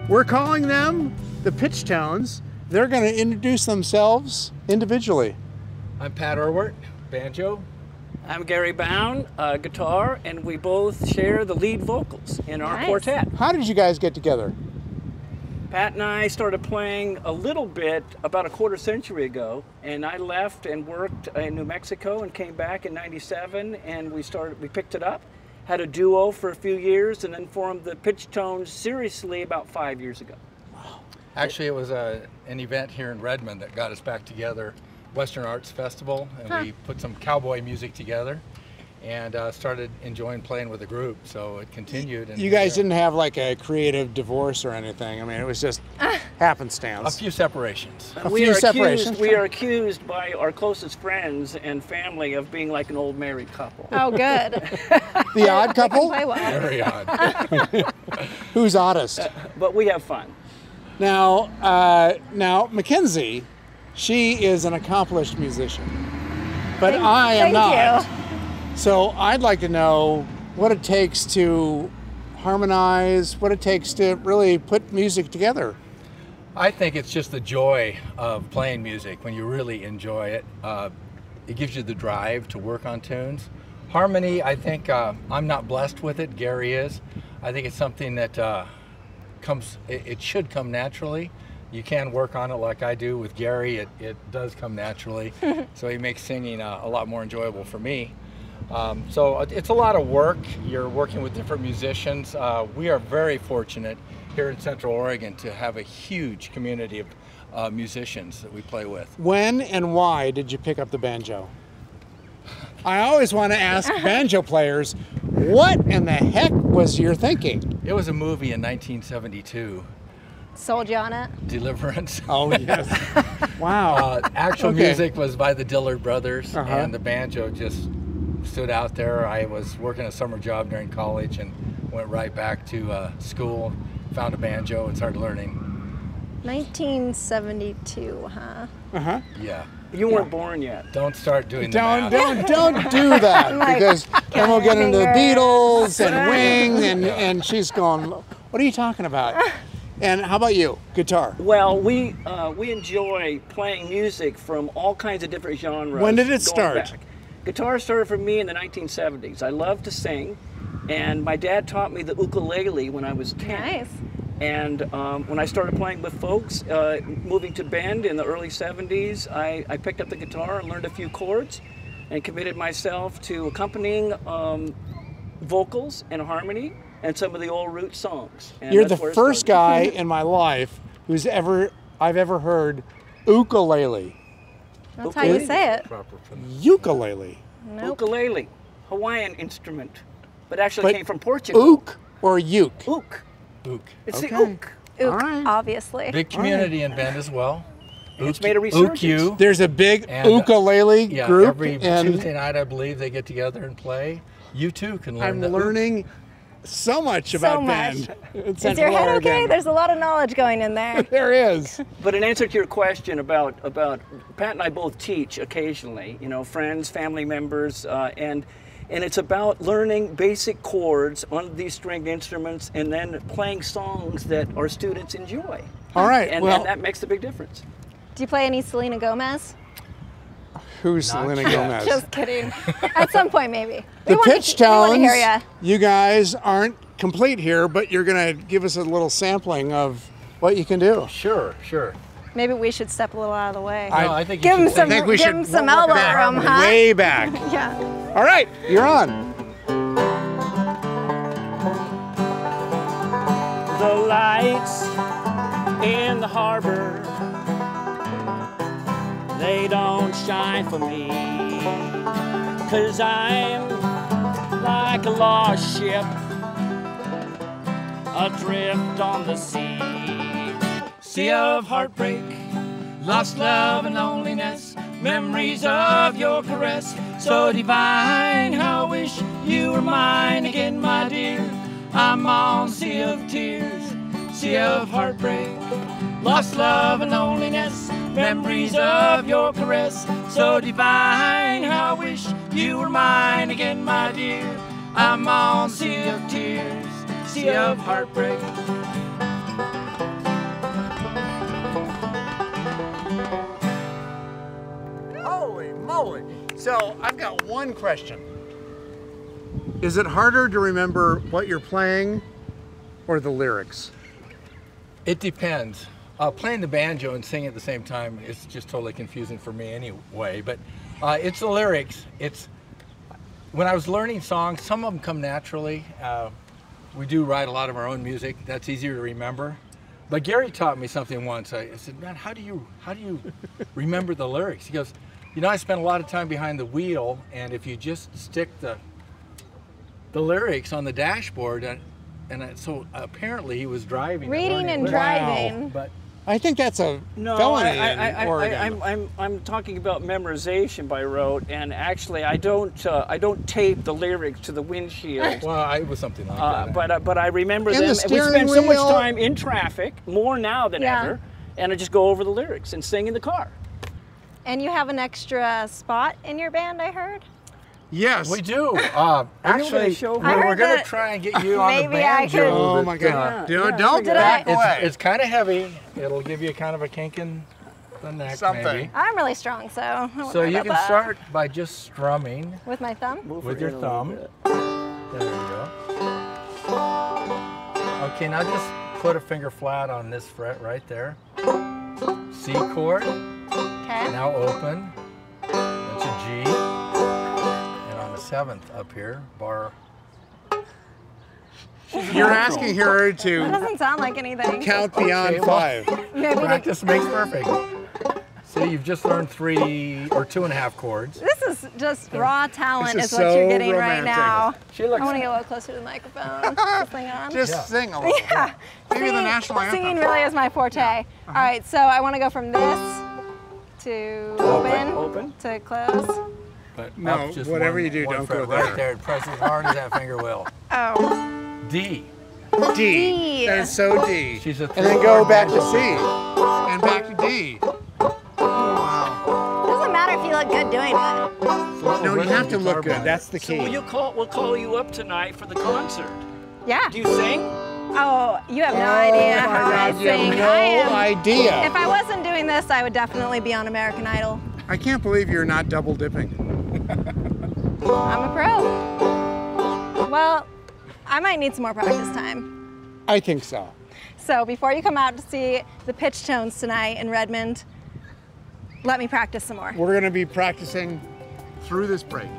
We're calling them the Pitchtones. They're going to introduce themselves individually. I'm Pat Irwart, banjo. I'm Gary Bound, guitar, and we both share the lead vocals in our quartet. How did you guys get together? Pat and I started playing a little bit about a quarter century ago, and I left and worked in New Mexico and came back in '97, and we picked it up, had a duo for a few years, and then formed the Pitchtones seriously about 5 years ago. Wow. Actually, it was an event here in Redmond that got us back together, Western Arts Festival, and we put some cowboy music together and started enjoying playing with the group, so it continued. And you guys didn't have like a creative divorce or anything? I mean, it was just happenstance. A few separations. We are accused by our closest friends and family of being like an old married couple. Oh, good. The odd couple? Play well. Very odd. Who's oddest? But we have fun. Now, Mackenzie, she is an accomplished musician, but I am not. So I'd like to know what it takes to harmonize, what it takes to really put music together. I think it's just the joy of playing music. When you really enjoy it, it gives you the drive to work on tunes. Harmony, I think I'm not blessed with it. Gary is. I think it's something that it should come naturally. You can work on it like I do with Gary. It does come naturally. So he makes singing a lot more enjoyable for me. So it's a lot of work. You're working with different musicians. We are very fortunate here in Central Oregon to have a huge community of musicians that we play with. When and why did you pick up the banjo? I always want to ask banjo players, what in the heck was your thinking? It was a movie in 1972. Sold you on it? Deliverance. Oh, yes. Wow. Actual music was by the Dillard Brothers, and the banjo just stood out there. I was working a summer job during college and went right back to school, found a banjo and started learning. 1972, huh? Yeah. You weren't born yet. Don't start doing that. Don't do that, because then we'll get into the Beatles and Wing, and she's going, what are you talking about? And how about you, guitar? Well, we enjoy playing music from all kinds of different genres. When did it start? Back. Guitar started for me in the 1970s. I love to sing, and my dad taught me the ukulele when I was 10. Nice. And when I started playing with folks, moving to Bend in the early 70s, I picked up the guitar and learned a few chords and committed myself to accompanying vocals and harmony and some of the old root songs. And you're the first guy in my life I've ever heard ukulele. That's how you say it. Ukulele. Nope. Ukulele, Hawaiian instrument, but actually came from Portugal. Ook or uke? Ook. Ook. It's the ook. Ook, obviously. Big community in Bend as well. It's made a resurgence. There's a big ukulele group. Every Tuesday night, I believe, they get together and play. You too can learn. I'm learning so much about Bend. Is your head okay? There's a lot of knowledge going in there. There is. But in answer to your question about Pat and I both teach occasionally, friends, family members, and it's about learning basic chords on these stringed instruments and then playing songs that our students enjoy. All right. And that makes the big difference. Do you play any Selena Gomez? Who's Selena Gomez? Just kidding. At some point, maybe. The Pitchtones, you guys aren't complete here, but you're going to give us a little sampling of what you can do. Sure. Maybe we should step a little out of the way. I think give him some elbow room, huh? Way back. Yeah. All right, you're on. The lights in the harbor, they don't shine for me, 'cause I'm like a lost ship adrift on the sea. Sea of heartbreak, lost love and loneliness, memories of your caress, so divine, how I wish you were mine again, my dear. I'm on sea of tears, sea of heartbreak, lost love and loneliness, memories of your caress, so divine, how I wish you were mine again, my dear. I'm on sea of tears, sea of heartbreak. So I've got one question. Is it harder to remember what you're playing or the lyrics? It depends. Playing the banjo and singing at the same time is just totally confusing for me anyway, but it's the lyrics. When I was learning songs, some of them come naturally. We do write a lot of our own music. That's easier to remember. But Gary taught me something once. I said, man, how do you remember the lyrics? He goes, you know, I spent a lot of time behind the wheel, and if you just stick the lyrics on the dashboard, so apparently he was driving. Reading and driving. Wow. But I think that's a No, felony in Oregon. I'm talking about memorization by rote, and actually I don't tape the lyrics to the windshield. Well, it was something like that. But I remember And them. the And we spend so much steering wheel. time in traffic, more now than ever, and I just go over the lyrics and sing in the car. And you have an extra spot in your band, I heard? Yes. We do. gonna Actually, show me? we're heard going to that try and get you on the maybe I banjo. could- Oh my God. Yeah, Don't Did back I- away. It's kind of heavy. It'll give you kind of a kink in the neck, Something. maybe. I'm really strong, so I won't So worry you about can that. start by just strumming With my thumb? Move with it your in a little thumb. bit. There you go. Okay, now just put a finger flat on this fret right there. C chord. Okay. Now open. That's a G. And on the 7th up here, bar. You're asking her That to doesn't sound like anything. count beyond Okay, well- 5. Maybe to, Practice makes perfect. See, you've just learned 3 or 2.5 chords. this is just raw talent This is is what you're so getting right romantic. now. She looks. I want to get a little closer to the microphone. This thing on. Just Yeah. sing a little. Yeah. Maybe the national anthem. Singing really is my forte. All right, so I want to go from this to open to close. But No, up just whatever one- you do, one don't fret go right there. there. Press as hard as that finger will. Oh, D. D. D. That is so D. She's a And then go three-chord back to banjo C. player. And back to D. Wow. doesn't matter if you look good doing it. So No, you rhythm have to look guitar good. player. That's the So key. we'll call you up tonight for the concert. Yeah. Do you sing? Oh, you have no idea Oh my how I God, you sing. have I am. no idea. If I wasn't doing this, I would definitely be on American Idol. I can't believe you're not double dipping. I'm a pro. Well, I might need some more practice time. I think so. So before you come out to see the Pitchtones tonight in Redmond, let me practice some more. We're going to be practicing through this break.